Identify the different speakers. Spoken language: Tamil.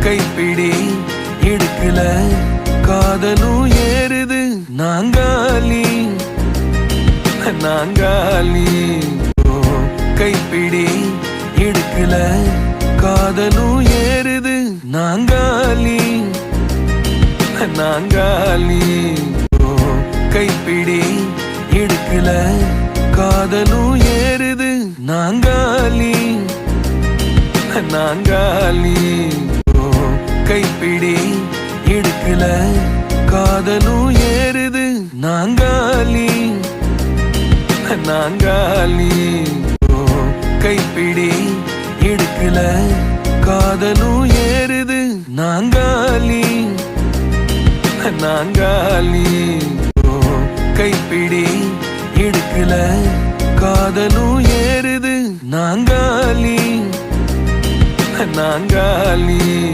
Speaker 1: கைப்பிடி இடுக்கல காதலும் ஏறுது நாங்காலி நாங்காலி. கைப்பிடி இடுக்கல காதலும் ஏறுது நாங்காலி நாங்காலி. கைப்பிடி இடுக்கல காதலும் ஏறுது நாங்காலி நாங்காலி. கைப்பிடி இடுக்கல காதலும் ஏறுது நாங்காலி நாங்காலி. கைப்பிடி இடுக்கல காதலும் ஏறுது நாங்காலி நாங்காலி. கைப்பிடி இடுக்கல காதலும் ஏறுது நாங்காலி நாங்காலி.